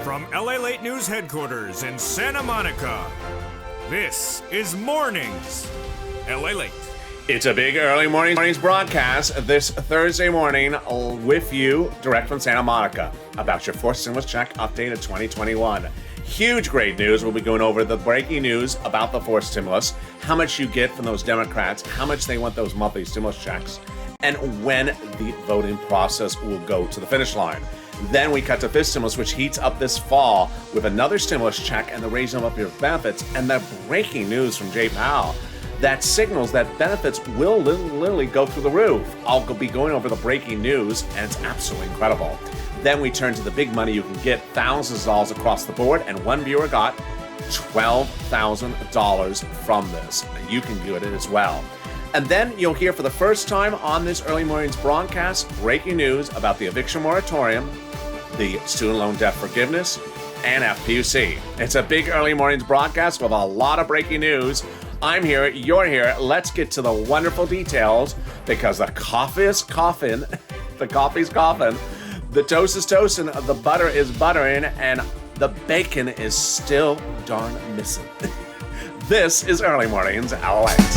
From LALATE News Headquarters in Santa Monica, this is Mornings LALATE. It's a big early mornings broadcast this Thursday morning with you direct from Santa Monica about your fourth stimulus check update of 2021. Huge great news. We'll be going over the breaking news about the fourth stimulus, how much you get from those Democrats, how much they want those monthly stimulus checks, and when the voting process will go to the finish line. Then we cut to fifth stimulus, which heats up this fall with another stimulus check and the raising of your benefits, and the breaking news from Jay Powell that signals that benefits will literally go through the roof. I'll be going over the breaking news, and it's absolutely incredible. Then we turn to the big money you can get, thousands of dollars across the board, and one viewer got $12,000 from this. You can do it as well. And then you'll hear for the first time on this early morning's broadcast, breaking news about the eviction moratorium, the student loan debt forgiveness, and FPUC. It's a big early mornings broadcast with a lot of breaking news. I'm here, you're here. Let's get to the wonderful details because the coffee's coughing, the toast is toasting, the butter is buttering, and the bacon is still darn missing. This is Early Mornings LALATE.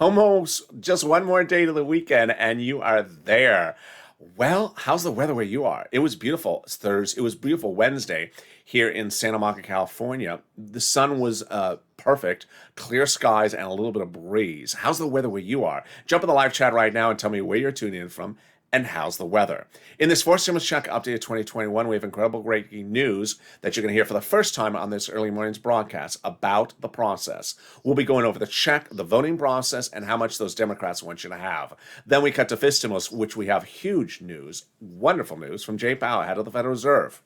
Almost just one more day to the weekend, and you are there. Well, how's the weather where you are? It was beautiful Thursday. It was beautiful Wednesday here in Santa Monica, California. The sun was perfect, clear skies, and a little bit of breeze. How's the weather where you are? Jump in the live chat right now and tell me where you're tuning in from and how's the weather. In this fourth stimulus check update of 2021, we have incredible breaking news that you're going to hear for the first time on this early morning's broadcast about the process. We'll be going over the check, the voting process, and how much those Democrats want you to have. Then we cut to fifth stimulus, which we have huge news, wonderful news from Jay Powell, head of the Federal Reserve,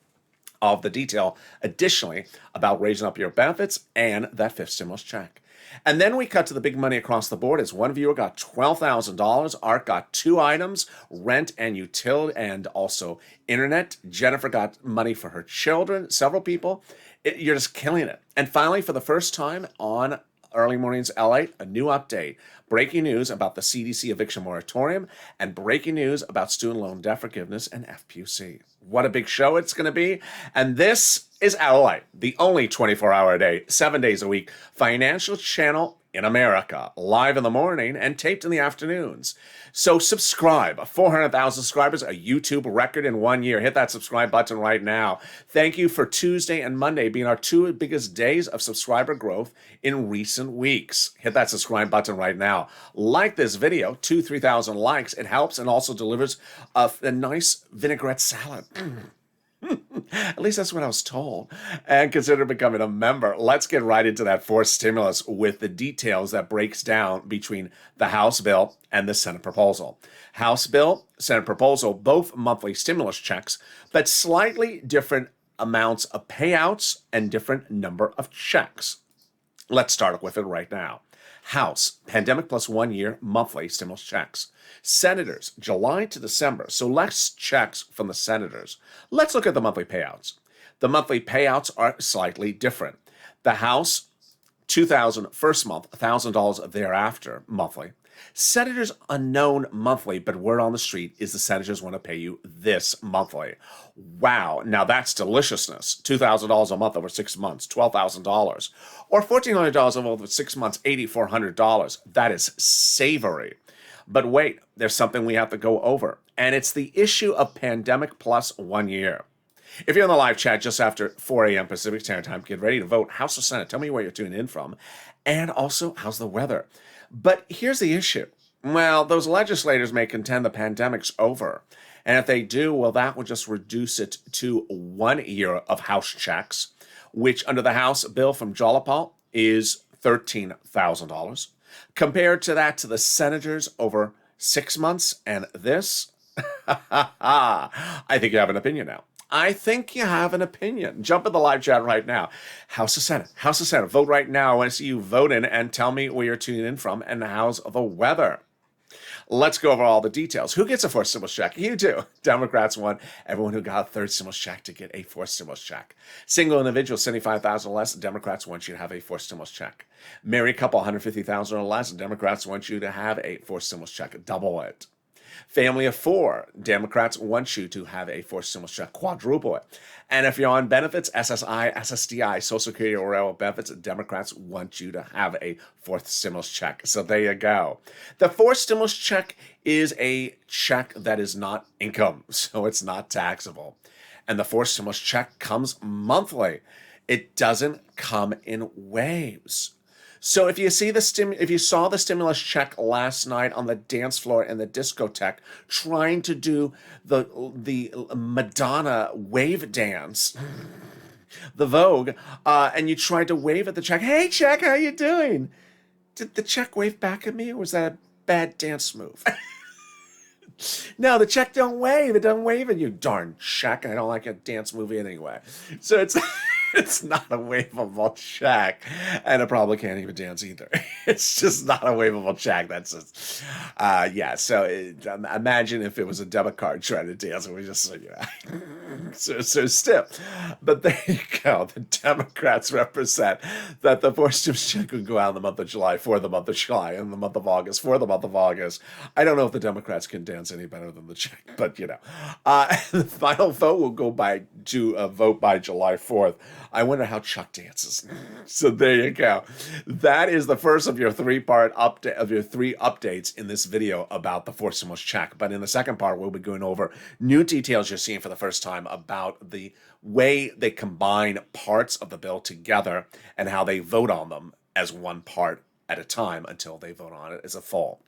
of the detail additionally about raising up your benefits and that fifth stimulus check. And then we cut to the big money across the board as one viewer got $12,000. Art got two items, rent and utility, and also internet. Jennifer got money for her children, several people. You're just killing it. And finally, for the first time on Early Mornings LALATE, a new update. Breaking news about the CDC eviction moratorium and breaking news about student loan debt forgiveness and FPUC. What a big show it's going to be. And this is LALATE, the only 24-hour a day, 7 days a week financial channel in America, live in the morning and taped in the afternoons. So subscribe. 400,000 subscribers, a YouTube record in 1 year. Hit that subscribe button right now. Thank you for Tuesday and Monday being our two biggest days of subscriber growth in recent weeks. Hit that subscribe button right now. Like this video, 3,000 likes. It helps and also delivers a nice vinaigrette salad. At least that's what I was told. And consider becoming a member. Let's get right into that fourth stimulus with the details that breaks down between the House bill and the Senate proposal. House bill, Senate proposal, both monthly stimulus checks, but slightly different amounts of payouts and different number of checks. Let's start with it right now. House, pandemic plus 1 year monthly stimulus checks. Senators, July to December, so less checks from the senators. Let's look at the monthly payouts. The monthly payouts are slightly different. The House, $2,000 first month, $1,000 thereafter monthly. Senators unknown monthly, but word on the street is the senators want to pay you this monthly. Wow, now that's deliciousness. $2,000 a month over 6 months, $12,000. Or $1,400 a month over 6 months, $8,400. That is savory. But wait, there's something we have to go over, and it's the issue of pandemic plus 1 year. If you're in the live chat just after 4 a.m. Pacific Standard Time, get ready to vote House or Senate. Tell me where you're tuning in from. And also, how's the weather? But here's the issue. Well, those legislators may contend the pandemic's over. And if they do, well, that will just reduce it to 1 year of House checks, which under the House bill from Jalapal is $13,000. Compared to that to the senators over 6 months and this, I think you have an opinion now. I think you have an opinion. Jump in the live chat right now. House of Senate. House of Senate. Vote right now. I want to see you vote in and tell me where you're tuning in from and how's the weather. Let's go over all the details. Who gets a fourth stimulus check? You do. Democrats want everyone who got a third stimulus check to get a fourth stimulus check. Single individual, 75,000 or less, Democrats want you to have a fourth stimulus check. Married couple, 150,000 or less, Democrats want you to have a fourth stimulus check. Double it. Family of four, Democrats want you to have a fourth stimulus check, quadruple it. And if you're on benefits, SSI, SSDI, Social Security or railroad benefits, Democrats want you to have a fourth stimulus check. So there you go. The fourth stimulus check is a check that is not income, so it's not taxable. And the fourth stimulus check comes monthly. It doesn't come in waves. So if you saw the stimulus check last night on the dance floor in the discotheque trying to do the Madonna wave dance, the Vogue, and you tried to wave at the check, hey check, how you doing? Did the check wave back at me, or was that a bad dance move? No, the check don't wave. It doesn't wave at you, darn check. I don't like a dance movie anyway. So it's not a waveable check, and it probably can't even dance either. It's just not a waveable check. That's just, yeah. So imagine if it was a debit card trying to dance, and we just so stiff. But there you go. The Democrats represent that the fourth stimulus check would go out in the month of July, for the month of July, and the month of August, for the month of August. I don't know if the Democrats can dance any better than the check, but the final vote will go to a vote by July 4th. I wonder how Chuck dances. So there you go. That is the first of your three updates in this video about the fourth stimulus check. But in the second part, we'll be going over new details you're seeing for the first time about the way they combine parts of the bill together and how they vote on them as one part at a time until they vote on it as a full.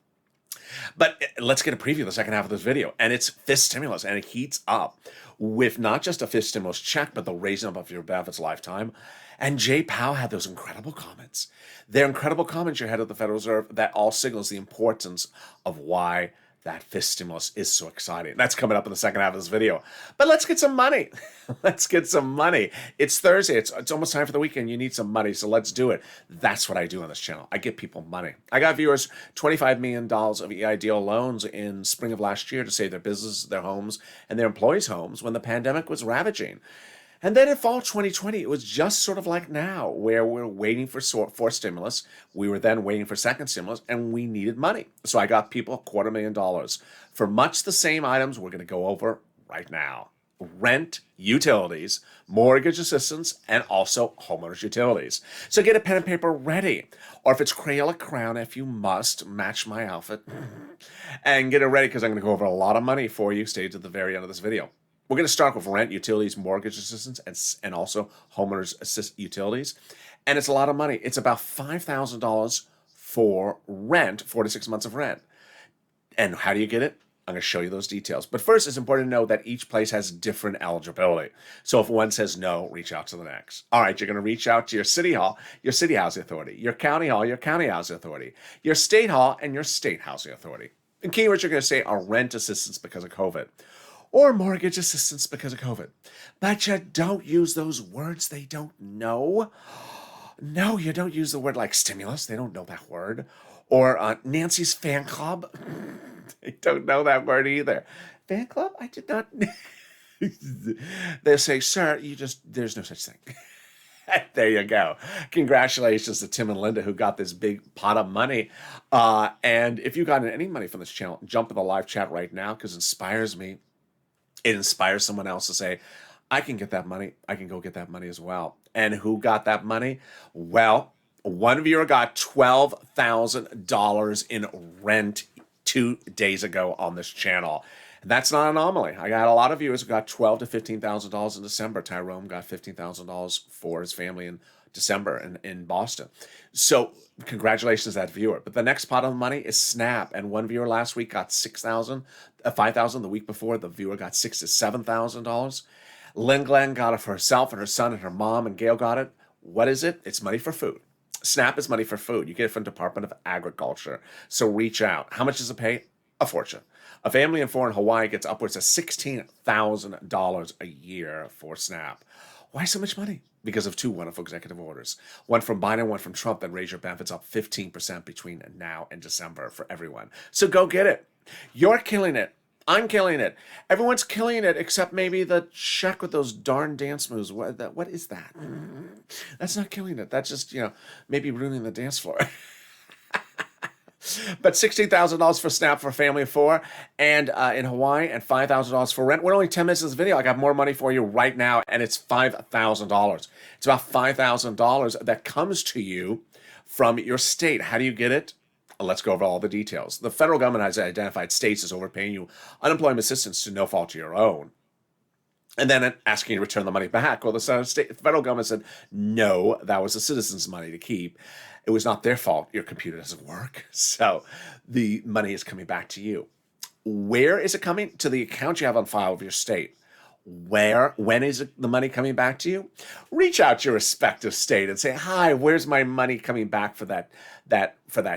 But let's get a preview of the second half of this video. And it's fifth stimulus, and it heats up with not just a fifth stimulus check, but the raising up of your benefits lifetime. And Jay Powell had those incredible comments. They're incredible comments, your head of the Federal Reserve, that all signals the importance of why that fifth stimulus is so exciting. That's coming up in the second half of this video. But let's get some money. Let's get some money. It's Thursday. It's almost time for the weekend. You need some money, so let's do it. That's what I do on this channel. I get people money. I got viewers $25 million of EIDL loans in spring of last year to save their businesses, their homes, and their employees' homes when the pandemic was ravaging. And then in fall 2020, it was just sort of like now, where we're waiting for fourth stimulus. We were then waiting for second stimulus, and we needed money. So I got people $250,000 for much the same items we're going to go over right now. Rent, utilities, mortgage assistance, and also homeowners utilities. So get a pen and paper ready. Or if it's Crayola Crown, if you must, match my outfit. And get it ready, because I'm going to go over a lot of money for you. Stay to the very end of this video. We're going to start with rent, utilities, mortgage assistance, and also homeowners utilities. And it's a lot of money. It's about $5,000 for rent, 4 to 6 months of rent. And how do you get it? I'm going to show you those details. But first, it's important to know that each place has different eligibility. So if one says no, reach out to the next. All right, you're going to reach out to your city hall, your city housing authority, your county hall, your county housing authority, your state hall, and your state housing authority. And keywords you're going to say are rent assistance because of COVID, or mortgage assistance because of COVID. But you don't use those words they don't know. No, you don't use the word like stimulus. They don't know that word. Or Nancy's fan club. They don't know that word either. Fan club? I did not. They say, sir, there's no such thing. There you go. Congratulations to Tim and Linda, who got this big pot of money. And if you got any money from this channel, jump in the live chat right now, because it inspires me. It inspires someone else to say, I can get that money. I can go get that money as well. And who got that money? Well, one viewer got $12,000 in rent 2 days ago on this channel. And that's not an anomaly. I got a lot of viewers who got $12,000 to $15,000 in December. Tyrone got $15,000 for his family in December in Boston. So congratulations to that viewer. But the next pot of money is SNAP. And one viewer last week got $5,000. The week before, the viewer got $6,000 to $7,000. Lynn Glenn got it for herself and her son and her mom, and Gail got it. What is it? It's money for food. SNAP is money for food. You get it from Department of Agriculture. So reach out. How much does it pay? a fortune. A family in foreign Hawaii gets upwards of $16,000 a year for SNAP. Why so much money? Because of two wonderful executive orders. One from Biden, one from Trump, that raise your benefits up 15% between now and December for everyone. So go get it. You're killing it. I'm killing it. Everyone's killing it except maybe the check with those darn dance moves. What is that? That's not killing it. That's just, maybe ruining the dance floor. But $16,000 for SNAP for a family of four, and in Hawaii, and $5,000 for rent. We're only 10 minutes into this video. I got more money for you right now, and it's $5,000. It's about $5,000 that comes to you from your state. How do you get it? Let's go over all the details. The federal government has identified states as overpaying you unemployment assistance to no fault of your own, and then asking you to return the money back. Well, the federal government said, no, that was the citizens' money to keep. It was not their fault. Your computer doesn't work. So the money is coming back to you. Where is it coming? To the account you have on file of your state. When is the money coming back to you? Reach out to your respective state and say, hi, where's my money coming back for that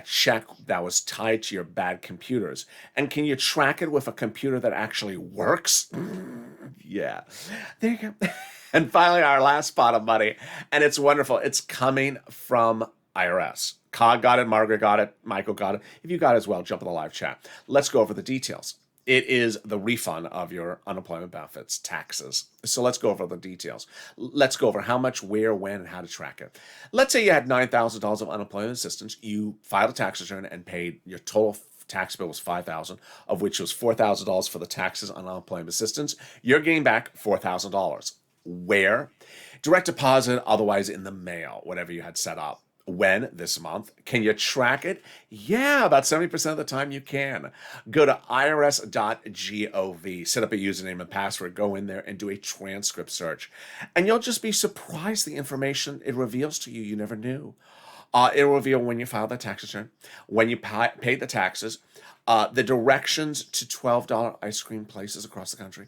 check that was tied to your bad computers? And can you track it with a computer that actually works? Yeah. There you go. And finally, our last pot of money, and it's wonderful. It's coming from IRS. Cog got it, Margaret got it, Michael got it. If you got it as well, jump in the live chat. Let's go over the details. It is the refund of your unemployment benefits, taxes. So let's go over the details. Let's go over how much, where, when, and how to track it. Let's say you had $9,000 of unemployment assistance. You filed a tax return and paid your total tax bill was $5,000, of which was $4,000 for the taxes on unemployment assistance. You're getting back $4,000. Where? Direct deposit, otherwise in the mail, whatever you had set up. When? This month. Can you track it? Yeah, about 70% of the time you can. Go to irs.gov, set up a username and password, go in there and do a transcript search. And you'll just be surprised the information it reveals to you you never knew. It'll reveal when you filed the tax return, when you paid the taxes, the directions to $12 ice cream places across the country.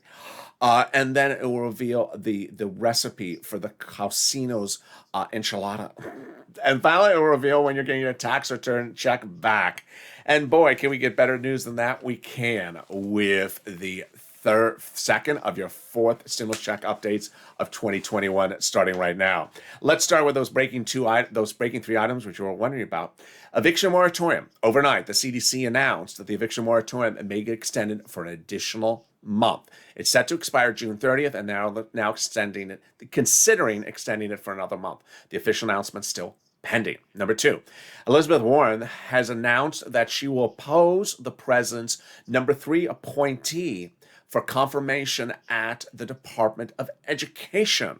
And then it will reveal the recipe for the Casinos enchilada. And finally, it will reveal when you're getting your tax return check back. And boy, can we get better news than that? We can with the second of your fourth stimulus check updates of 2021 starting right now. Let's start with those breaking three items which you were wondering about. Eviction moratorium. Overnight, the CDC announced that the eviction moratorium may get extended for an additional month. It's set to expire June 30th, and now considering extending it for another month. The official announcement still pending. Number two, Elizabeth Warren has announced that she will oppose the president's number 3 appointee for confirmation at the Department of Education.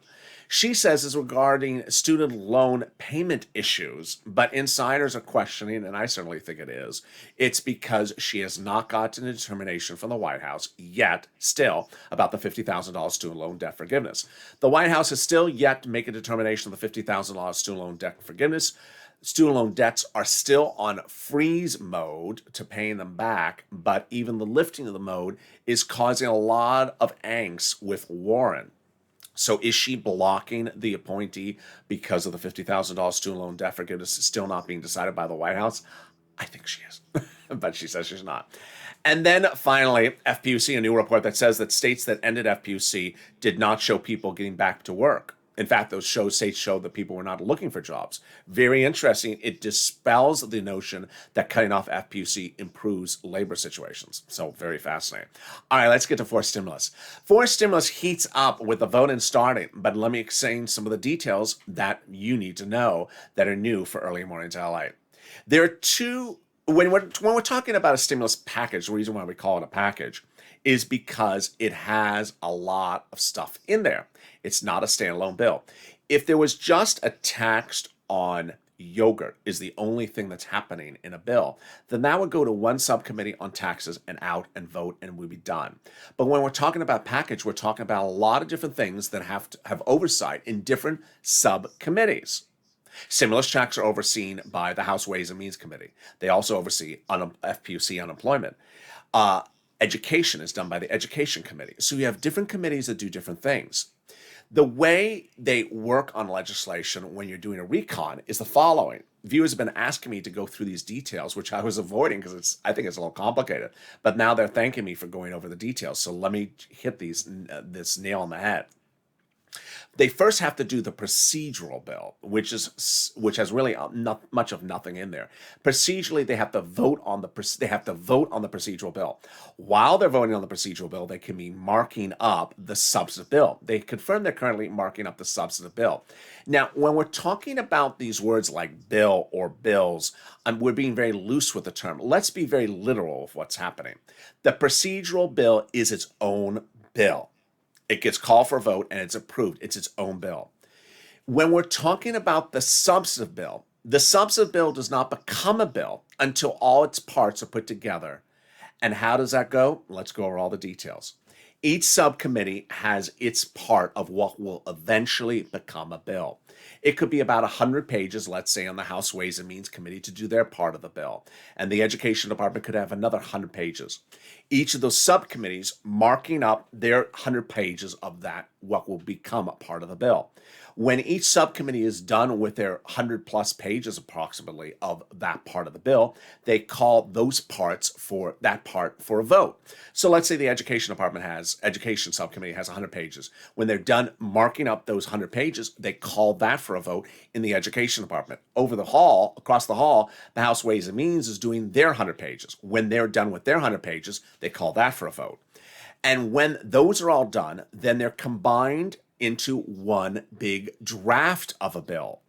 She says it's regarding student loan payment issues, but insiders are questioning, and I certainly think it is, it's because she has not gotten a determination from the White House yet, still, about the $50,000 student loan debt forgiveness. The White House has still yet to make a determination of the $50,000 student loan debt forgiveness. Student loan debts are still on freeze mode to paying them back, but even the lifting of the mode is causing a lot of angst with Warren. So is she blocking the appointee because of the $50,000 student loan debt forgiveness still not being decided by the White House? I think she is, but she says she's not. And then finally, FPUC, a new report that says that states that ended FPUC did not show people getting back to work. In fact, those states showed that people were not looking for jobs. Very interesting. It dispels the notion that cutting off FPUC improves labor situations. So very fascinating. All right, let's get to forced stimulus. Forced stimulus heats up with the voting starting, but let me explain some of the details that you need to know that are new for Early Mornings LA. There are two, when we're talking about a stimulus package, the reason why we call it a package is because it has a lot of stuff in there. It's not a standalone bill. If there was just a tax on yogurt is the only thing that's happening in a bill, then that would go to one subcommittee on taxes and out and vote and we'd be done. But when we're talking about package, we're talking about a lot of different things that have to have oversight in different subcommittees. Stimulus checks are overseen by the House Ways and Means Committee. They also oversee FPUC unemployment. Education is done by the Education Committee. So you have different committees that do different things. The way they work on legislation when you're doing a recon is the following. Viewers have been asking me to go through these details, which I was avoiding because I think it's a little complicated. But now they're thanking me for going over the details. So let me hit this nail on the head. They first have to do the procedural bill, which has really not much of nothing in there. Procedurally, they have to vote on the procedural bill. While they're voting on the procedural bill, they can be marking up the substantive bill. They confirm they're currently marking up the substantive bill. Now, when we're talking about these words like bill or bills, we're being very loose with the term. Let's be very literal of what's happening. The procedural bill is its own bill. It gets called for a vote and it's approved. It's its own bill. When we're talking about the substantive bill does not become a bill until all its parts are put together. And how does that go? Let's go over all the details. Each subcommittee has its part of what will eventually become a bill. It could be about 100 pages, let's say, on the House Ways and Means Committee to do their part of the bill. And the Education Department could have another 100 pages. Each of those subcommittees marking up their 100 pages of that, what will become a part of the bill. When each subcommittee is done with their 100 plus pages approximately of that part of the bill, they call those parts for that part for a vote. So let's say the Education Subcommittee has 100 pages. When they're done marking up those 100 pages, they call that for a vote in the Education Department. Across the hall, the House Ways and Means is doing their 100 pages. When they're done with their 100 pages, they call that for a vote. And when those are all done, then they're combined into one big draft of a bill.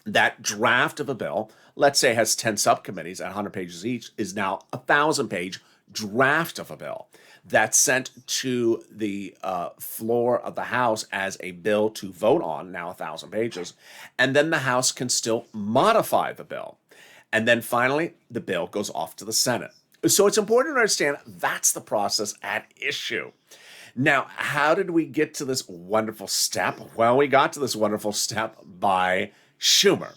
That draft of a bill, let's say has 10 subcommittees at 100 pages each, is now a 1,000-page draft of a bill that's sent to the floor of the House as a bill to vote on, now 1,000 pages, and then the House can still modify the bill. And then finally, the bill goes off to the Senate. So it's important to understand that's the process at issue. Now, how did we get to this wonderful step? Well, we got to this wonderful step by Schumer.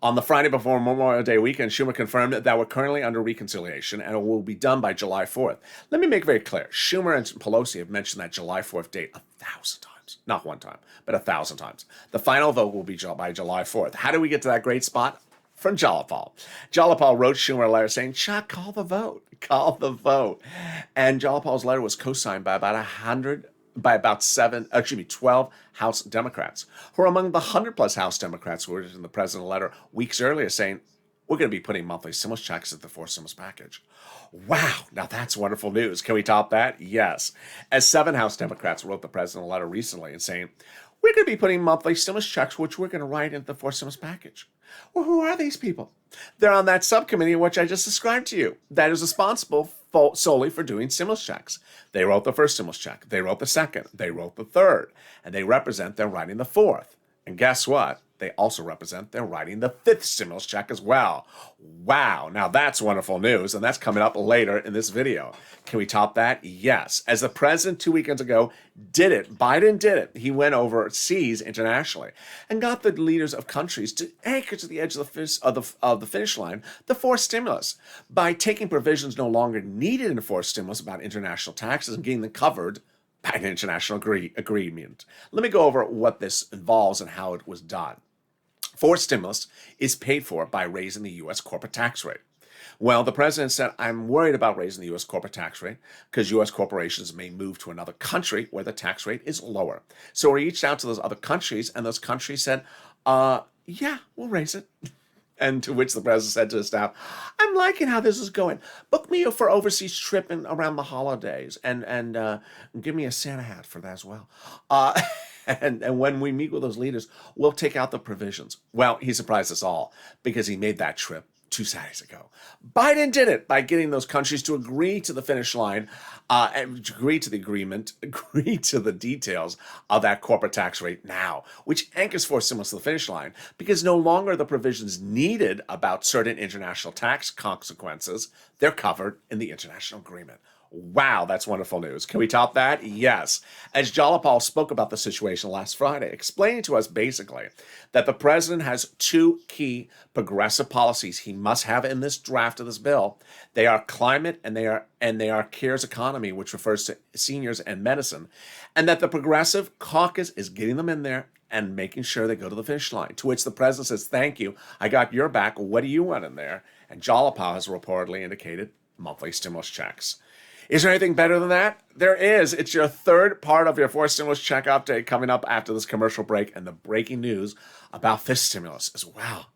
On the Friday before Memorial Day weekend, Schumer confirmed that we're currently under reconciliation and it will be done by July 4th. Let me make very clear. Schumer and Pelosi have mentioned that July 4th date 1,000 times. Not one time, but 1,000 times. The final vote will be by July 4th. How do we get to that great spot? From Jalapal. Jalapal wrote Schumer a letter saying, Chuck, call the vote. Call the vote. And Jalapal's letter was co-signed by about 12 House Democrats, who are among the 100-plus House Democrats who were in the president letter weeks earlier saying, we're going to be putting monthly stimulus checks at the fourth stimulus package. Wow, now that's wonderful news. Can we top that? Yes. As 7 House Democrats wrote the president a letter recently and saying, we're going to be putting monthly stimulus checks, which we're going to write into the fourth stimulus package. Well, who are these people? They're on that subcommittee which I just described to you that is responsible solely for doing stimulus checks. They wrote the first stimulus check. They wrote the second. They wrote the third. And they represent they're writing the fourth. And guess what? They also represent they're writing the fifth stimulus check as well. Wow, now that's wonderful news, and that's coming up later in this video. Can we top that? Yes. As the president 2 weekends ago did it, Biden did it. He went overseas internationally and got the leaders of countries to anchor to the edge of the finish line the fourth stimulus by taking provisions no longer needed in the fourth stimulus about international taxes and getting them covered by an international agreement. Let me go over what this involves and how it was done. Fourth stimulus is paid for by raising the U.S. corporate tax rate. Well, the president said, I'm worried about raising the U.S. corporate tax rate because U.S. corporations may move to another country where the tax rate is lower. So we reached out to those other countries, and those countries said, yeah, we'll raise it. And to which the president said to his staff, I'm liking how this is going. Book me for overseas trip around the holidays and give me a Santa hat for that as well. And when we meet with those leaders, we'll take out the provisions. Well, he surprised us all because he made that trip 2 Saturdays ago. Biden did it by getting those countries to agree to the finish line, agree to the agreement, agree to the details of that corporate tax rate now, which anchors fourth stimulus to the finish line because no longer the provisions needed about certain international tax consequences. They're covered in the international agreement. Wow, that's wonderful news. Can we top that? Yes. As Jalapal spoke about the situation last Friday, explaining to us basically that the president has two key progressive policies he must have in this draft of this bill. They are climate and they are CARES economy, which refers to seniors and medicine, and that the Progressive Caucus is getting them in there and making sure they go to the finish line. To which the president says, "Thank you. I got your back. What do you want in there?" And Jalapal has reportedly indicated monthly stimulus checks. Is there anything better than that? There is. It's your third part of your fourth stimulus check update coming up after this commercial break and the breaking news about fifth stimulus as well.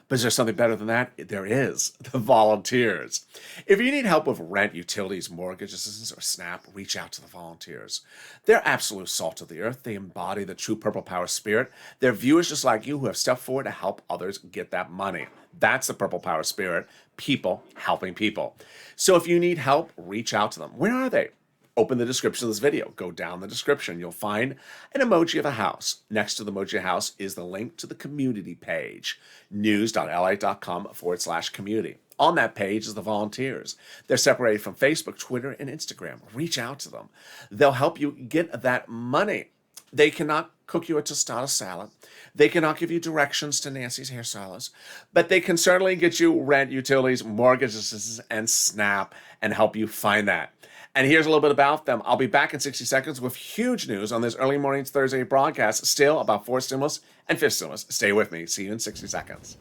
But is there something better than that? There is. The volunteers. If you need help with rent, utilities, mortgage assistance, or SNAP, reach out to the volunteers. They're absolute salt of the earth. They embody the true Purple Power spirit. They're viewers just like you who have stepped forward to help others get that money. That's the Purple Power spirit. People helping people. So if you need help, reach out to them. Where are they? Open the description of this video. Go down the description. You'll find an emoji of a house. Next to the emoji of a house is the link to the community page, news.lalate.com/community. On that page is the volunteers. They're separated from Facebook, Twitter, and Instagram. Reach out to them. They'll help you get that money. They cannot cook you a tostada salad. They cannot give you directions to Nancy's hairstylist, but they can certainly get you rent, utilities, mortgage assistance, and SNAP and help you find that. And here's a little bit about them. I'll be back in 60 seconds with huge news on this early morning's Thursday broadcast, still about fourth stimulus and fifth stimulus. Stay with me. See you in 60 seconds.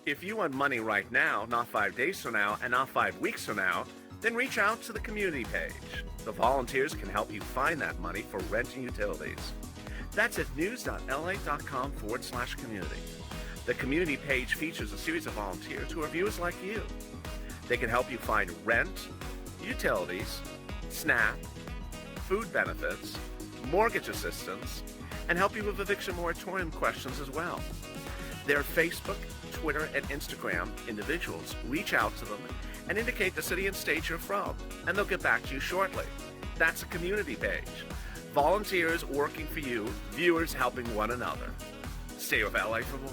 If you want money right now, not 5 days from now, and not 5 weeks from now, then reach out to the community page. The volunteers can help you find that money for rent and utilities. That's at news.lalate.com/community. The community page features a series of volunteers who are viewers like you. They can help you find rent, utilities, SNAP, food benefits, mortgage assistance, and help you with eviction moratorium questions as well. Their Facebook, Twitter, and Instagram individuals. Reach out to them and indicate the city and state you're from, and they'll get back to you shortly. That's a community page. Volunteers working for you, viewers helping one another. Stay with LA for more.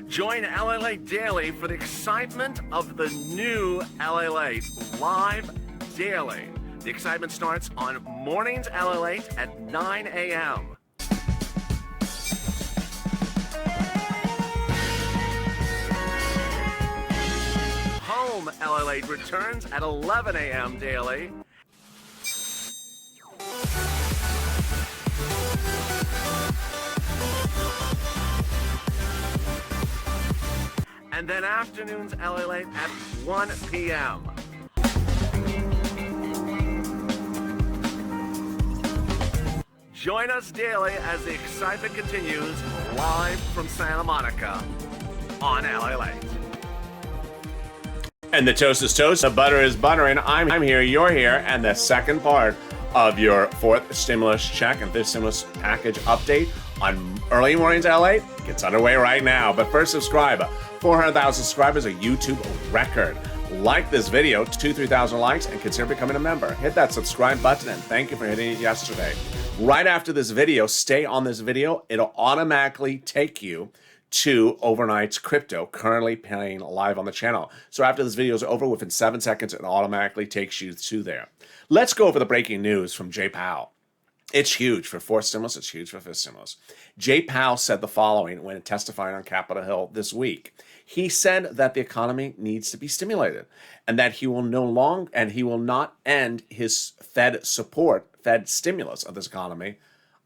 Join LALATE Daily for the excitement of the new LALATE live daily. The excitement starts on Mornings LALATE at 9 a.m. Home LALATE returns at 11 a.m. daily. And then afternoons LALATE at 1 p.m. Join us daily as the excitement continues live from Santa Monica on LALATE. And the toast is toast, the butter is buttering. I'm here, you're here, and the second part of your fourth stimulus check and fifth stimulus package update on Early Mornings LALATE gets underway right now. But first, subscribe. 400,000 subscribers, a YouTube record. Like this video, 3,000 likes, and consider becoming a member. Hit that subscribe button, and thank you for hitting it yesterday. Right after this video, stay on this video. It'll automatically take you to Overnight's Crypto, currently playing live on the channel. So after this video is over, within 7 seconds, it automatically takes you to there. Let's go over the breaking news from Jay Powell. It's huge for fourth stimulus. It's huge for fifth stimulus. Jay Powell said the following when testifying on Capitol Hill this week. He said that the economy needs to be stimulated and that he will not end his Fed support, Fed stimulus of this economy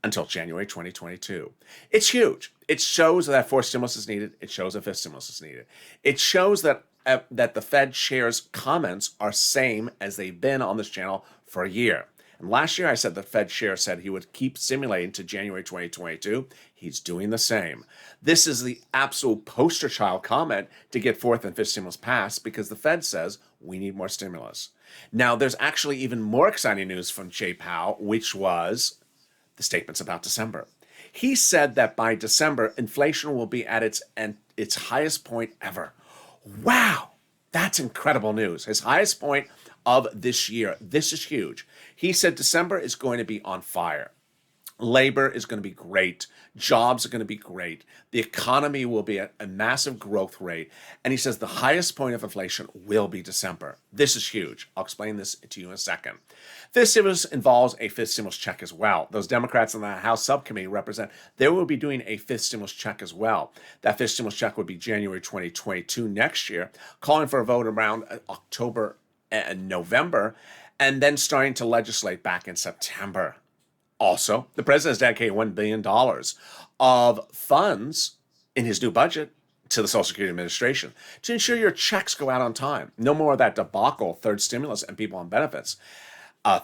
until January 2022. It's huge. It shows that fourth stimulus is needed. It shows that fifth stimulus is needed. It shows that the Fed chair's comments are same as they've been on this channel for a year. And last year I said the Fed chair said he would keep stimulating to January 2022. He's doing the same. This is the absolute poster child comment to get fourth and fifth stimulus passed because the Fed says we need more stimulus. Now, there's actually even more exciting news from Jay Powell, which was the statements about December. He said that by December, inflation will be at its highest point ever. Wow, that's incredible news. His highest point of this year. This is huge. He said December is going to be on fire. Labor is going to be great. Jobs are going to be great. The economy will be at a massive growth rate. And he says the highest point of inflation will be December. This is huge. I'll explain this to you in a second. Fifth stimulus involves a fifth stimulus check as well. Those Democrats in the House subcommittee represent, they will be doing a fifth stimulus check as well. That fifth stimulus check would be January 2022 next year, calling for a vote around October and November, and then starting to legislate back in September. Also, the president has dedicated $1 billion of funds in his new budget to the Social Security Administration to ensure your checks go out on time. No more of that debacle, third stimulus, and people on benefits.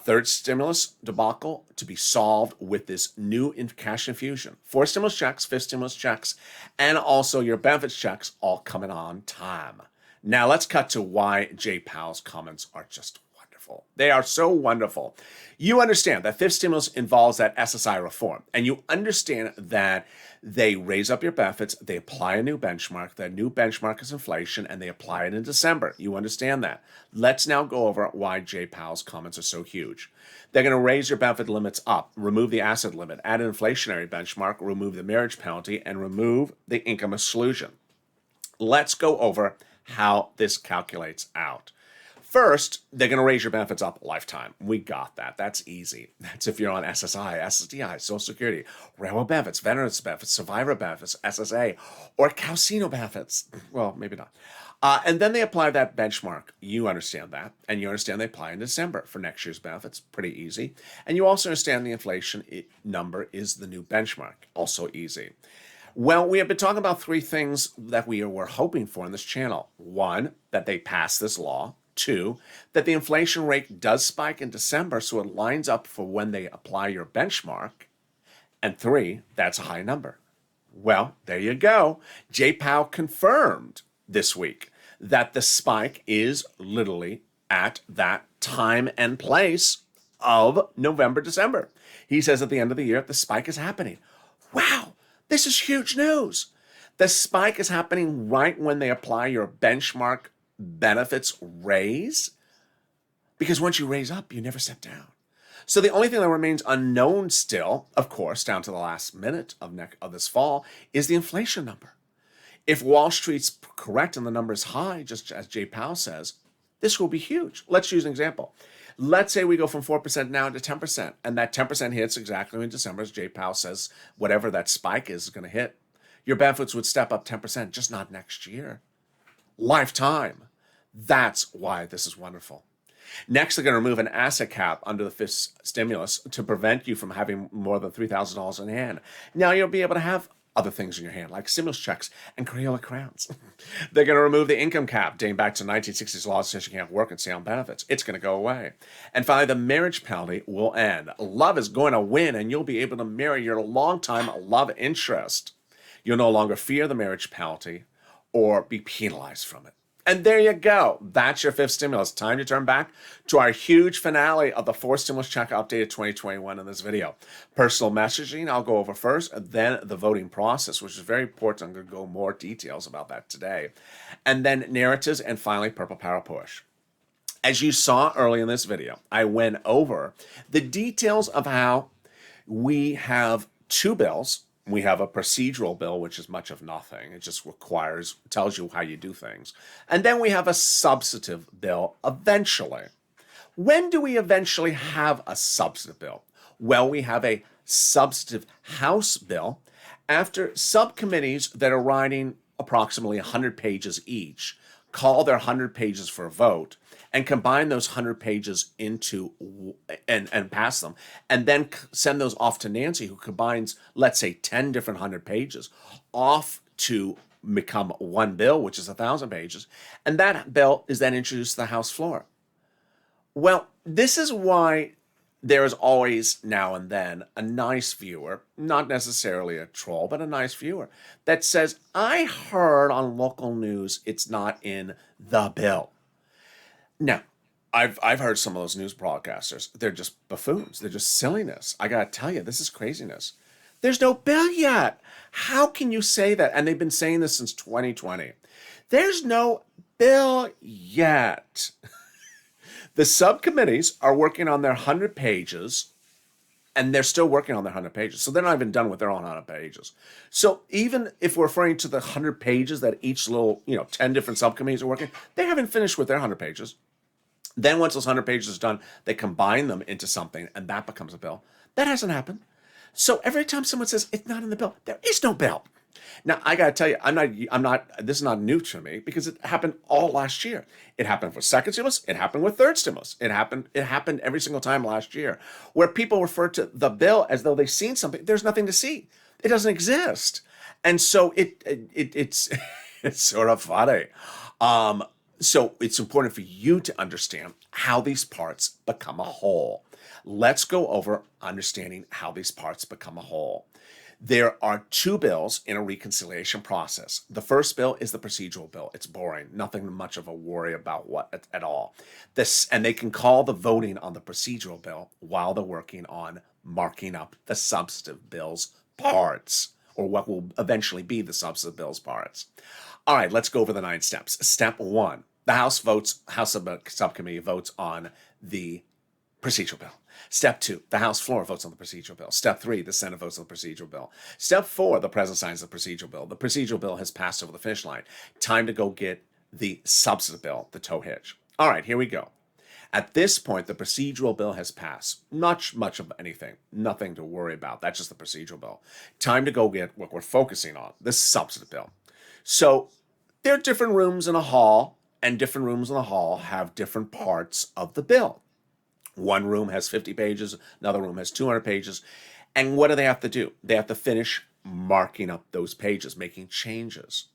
Third stimulus debacle to be solved with this new cash infusion. Fourth stimulus checks, fifth stimulus checks, and also your benefits checks all coming on time. Now let's cut to why Jay Powell's comments are just wonderful. They are so wonderful. You understand that fifth stimulus involves that SSI reform, and you understand that they raise up your benefits, they apply a new benchmark, that new benchmark is inflation, and they apply it in December. You understand that. Let's now go over why Jay Powell's comments are so huge. They're going to raise your benefit limits up, remove the asset limit, add an inflationary benchmark, remove the marriage penalty, and remove the income exclusion. Let's go over how this calculates out. First, they're going to raise your benefits up lifetime. We got that. That's easy. That's if you're on SSI, SSDI, Social Security, railroad benefits, veterans benefits, survivor benefits, SSA, or casino benefits. Well, maybe not. And then they apply that benchmark. You understand that. And you understand they apply in December for next year's benefits. Pretty easy. And you also understand the inflation number is the new benchmark. Also easy. Well, we have been talking about three things that we were hoping for in this channel. One, that they pass this law. Two, that the inflation rate does spike in December so it lines up for when they apply your benchmark. And three, that's a high number. Well, there you go. Jay Powell confirmed this week that the spike is literally at that time and place of November, December. He says at the end of the year, the spike is happening. Wow, this is huge news. The spike is happening right when they apply your benchmark benefits raise, because once you raise up, you never step down. So the only thing that remains unknown still, of course, down to the last minute of this fall, is the inflation number. If Wall Street's correct and the number is high, just as Jay Powell says, this will be huge. Let's use an example. Let's say we go from 4% now to 10%, and that 10% hits exactly in December, as Jay Powell says, whatever that spike is going to hit. Your benefits would step up 10%, just not next year. Lifetime. That's why this is wonderful. Next, they're going to remove an asset cap under the fifth stimulus to prevent you from having more than $3,000 in hand. Now you'll be able to have other things in your hand, like stimulus checks and Crayola crowns. They're going to remove the income cap, dating back to 1960s laws that says you can't work and stay on benefits. It's going to go away. And finally, the marriage penalty will end. Love is going to win, and you'll be able to marry your longtime love interest. You'll no longer fear the marriage penalty or be penalized from it. And there you go. That's your fifth stimulus. Time to turn back to our huge finale of the fourth stimulus check updated 2021 in this video. Personal messaging, I'll go over first, and then the voting process, which is very important. I'm going to go more details about that today. And then narratives, and finally, Purple Power Push. As you saw early in this video, I went over the details of how we have two bills. We have a procedural bill, which is much of nothing. It just tells you how you do things. And then we have a substantive bill eventually. When do we eventually have a substantive bill? Well, we have a substantive House bill after subcommittees that are writing approximately 100 pages each call their 100 pages for a vote and combine those 100 pages into and pass them, and then send those off to Nancy, who combines, let's say, 10 different 100 pages off to become one bill, which is 1,000 pages, and that bill is then introduced to the House floor. Well, this is why there is always now and then a nice viewer, not necessarily a troll, but a nice viewer, that says, I heard on local news it's not in the bill. Now, I've heard some of those news broadcasters. They're just buffoons. They're just silliness. I got to tell you, this is craziness. There's no bill yet. How can you say that? And they've been saying this since 2020. There's no bill yet. The subcommittees are working on their 100 pages And they're still working on their 100 pages. So they're not even done with their own 100 pages. So even if we're referring to the 100 pages that each little, 10 different subcommittees are working, they haven't finished with their 100 pages. Then once those 100 pages are done, they combine them into something, and that becomes a bill. That hasn't happened. So every time someone says it's not in the bill, there is no bill. Now, I got to tell you, this is not new to me because it happened all last year. It happened for second stimulus. It happened with third stimulus. It happened every single time last year where people refer to the bill as though they've seen something. There's nothing to see. It doesn't exist. And so it's sort of funny. So it's important for you to understand how these parts become a whole. Let's go over understanding how these parts become a whole. There are two bills in a reconciliation process. The first bill is the procedural bill. It's boring, nothing much of a worry about what at all. And they can call the voting on the procedural bill while they're working on marking up the substantive bill's parts, or what will eventually be the substantive bill's parts. All right, let's go over the 9 steps. Step 1, the House subcommittee votes on the procedural bill. Step 2, the House floor votes on the procedural bill. Step 3, the Senate votes on the procedural bill. Step 4, the President signs the procedural bill. The procedural bill has passed over the finish line. Time to go get the substantive bill, the tow hitch. All right, here we go. At this point, the procedural bill has passed. Not much of anything. Nothing to worry about. That's just the procedural bill. Time to go get what we're focusing on, the substantive bill. So there are different rooms in a hall, and different rooms in the hall have different parts of the bill. One room has 50 pages, another room has 200 pages. And what do they have to do? They have to finish marking up those pages, making changes.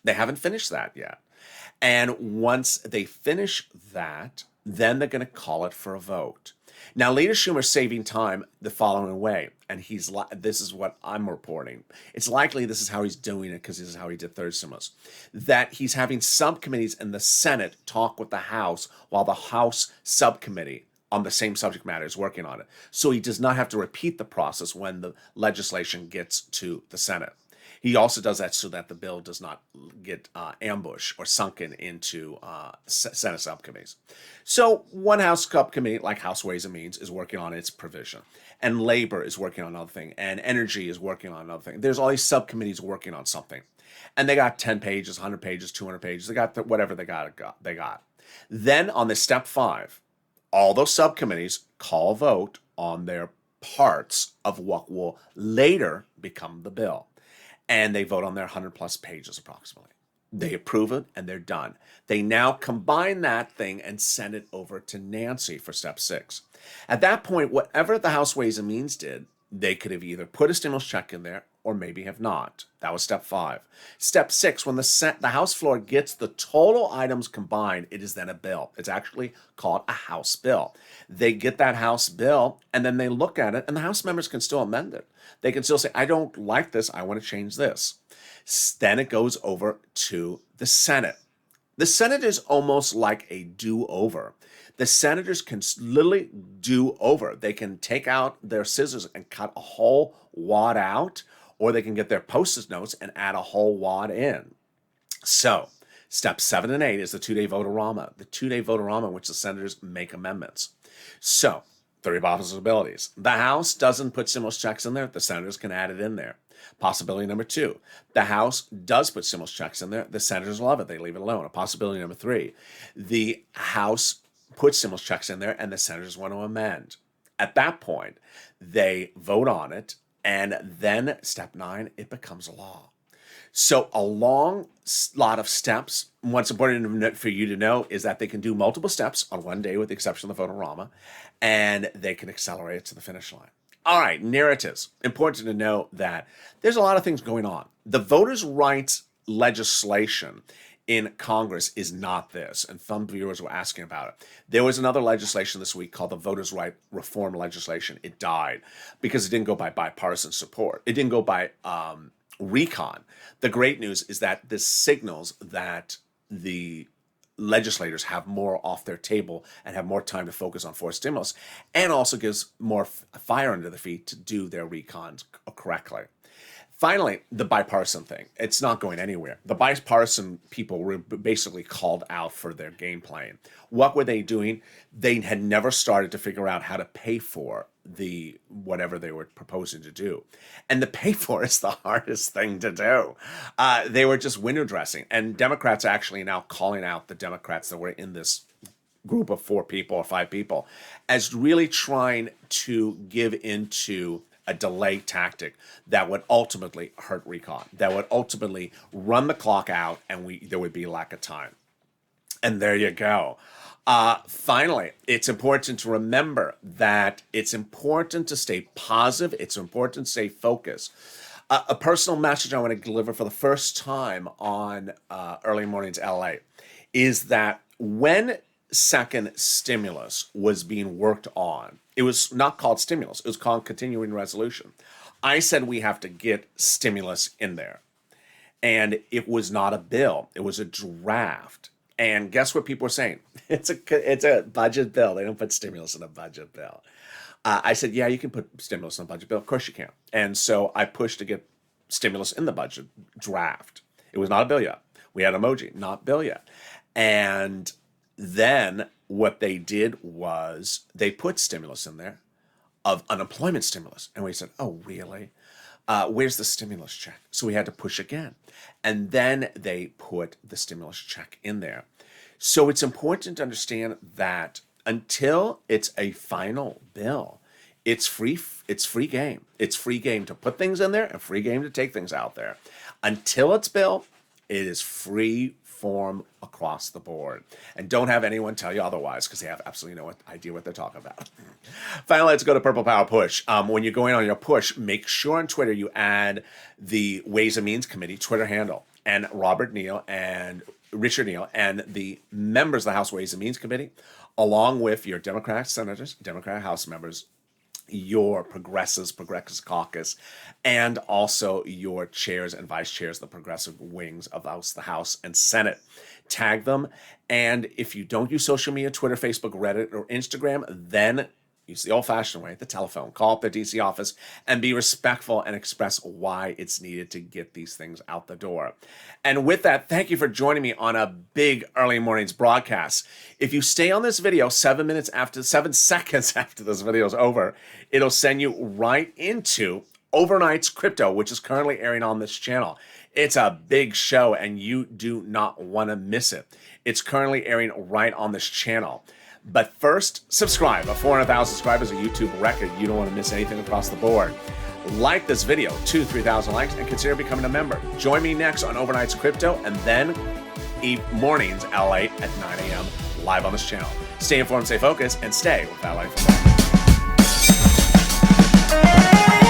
They haven't finished that yet. And once they finish that, then they're going to call it for a vote. Now, Leader Schumer's saving time the following way, and this is what I'm reporting. It's likely this is how he's doing it because this is how he did third stimulus, that he's having subcommittees in the Senate talk with the House while the House subcommittee on the same subject matter is working on it. So he does not have to repeat the process when the legislation gets to the Senate. He also does that so that the bill does not get ambushed or sunken into Senate subcommittees. So one House subcommittee, like House Ways and Means, is working on its provision. And Labor is working on another thing. And Energy is working on another thing. There's all these subcommittees working on something. And they got 10 pages, 100 pages, 200 pages. They got whatever they got. Then on the step 5, all those subcommittees call a vote on their parts of what will later become the bill. And they vote on their 100 plus pages approximately. They approve it and they're done. They now combine that thing and send it over to Nancy for step 6. At that point, whatever the House Ways and Means did, they could have either put a stimulus check in there or maybe have not. That was step 5. Step 6, when the House floor gets the total items combined, it is then a bill. It's actually called a House bill. They get that House bill, and then they look at it, and the House members can still amend it. They can still say, I don't like this, I want to change this. Then it goes over to the Senate. The Senate is almost like a do-over. The senators can literally do over. They can take out their scissors and cut a whole wad out, or they can get their Post-it notes and add a whole wad in. So, step 7 and 8 is the 2-day vote-a-rama. The 2-day vote-a-rama in which the senators make amendments. So, 3 possibilities. The House doesn't put stimulus checks in there. The senators can add it in there. Possibility number 2, the House does put stimulus checks in there. The senators love it. They leave it alone. A possibility number 3, the House puts stimulus checks in there and the senators want to amend. At that point, they vote on it, and then step 9, it becomes a law. So a long lot of steps. What's important for you to know is that they can do multiple steps on one day with the exception of the vote-a-rama, and they can accelerate it to the finish line. All right, narratives. Important to know that there's a lot of things going on. The voters' rights legislation in Congress is not this, and some viewers were asking about it. There was another legislation this week called the Voters' Right Reform legislation. It died because it didn't go by bipartisan support. It didn't go by recon. The great news is that this signals that the legislators have more off their table and have more time to focus on forced stimulus, and also gives more fire under the feet to do their recons correctly. Finally, the bipartisan thing. It's not going anywhere. The bipartisan people were basically called out for their game playing. What were they doing? They had never started to figure out how to pay for the whatever they were proposing to do. And the pay for is the hardest thing to do. They were just window dressing. And Democrats are actually now calling out the Democrats that were in this group of 4 people or 5 people as really trying to give into a delay tactic that would ultimately hurt recon, that would ultimately run the clock out, and there would be lack of time. And there you go. Finally, it's important to remember that it's important to stay positive. It's important to stay focused. A personal message I want to deliver for the first time on Early Mornings LA is that when second stimulus was being worked on, it was not called stimulus, it was called continuing resolution. I said we have to get stimulus in there. And it was not a bill, it was a draft. And guess what people were saying? It's a budget bill. They don't put stimulus in a budget bill. I said, yeah, you can put stimulus in a budget bill. Of course you can. And so I pushed to get stimulus in the budget draft. It was not a bill yet. We had emoji, not bill yet. And then what they did was they put stimulus in there of unemployment stimulus. And we said, oh, really? Where's the stimulus check? So we had to push again. And then they put the stimulus check in there. So it's important to understand that until it's a final bill, it's free game. It's free game to put things in there and free game to take things out there. Until it's bill, it is free form across the board. And don't have anyone tell you otherwise, because they have absolutely no idea what they're talking about. Finally, let's go to Purple Power Push. When you're going on your push, make sure on Twitter you add the Ways and Means Committee Twitter handle, and Robert Neal and Richard Neal and the members of the House Ways and Means Committee, along with your Democrat senators, Democrat House members, your Progressive Caucus, and also your chairs and vice chairs, the progressive wings of the House and Senate. Tag them. And if you don't use social media, Twitter, Facebook, Reddit, or Instagram, then use the old-fashioned way, the telephone. Call up the DC office and be respectful and express why it's needed to get these things out the door. And with that, thank you for joining me on a big Early Mornings broadcast. If you stay on this video 7 seconds after this video is over, it'll send you right into Overnight's Crypto, which is currently airing on this channel. It's a big show and you do not want to miss it. It's currently airing right on this channel. But first, subscribe. At 400,000 subscribers, a YouTube record. You don't want to miss anything across the board. Like this video, 2,000-3,000 likes, and consider becoming a member. Join me next on Overnight's Crypto, and then Mornings LA at 9 a.m. live on this channel. Stay informed, stay focused, and stay with LA for more.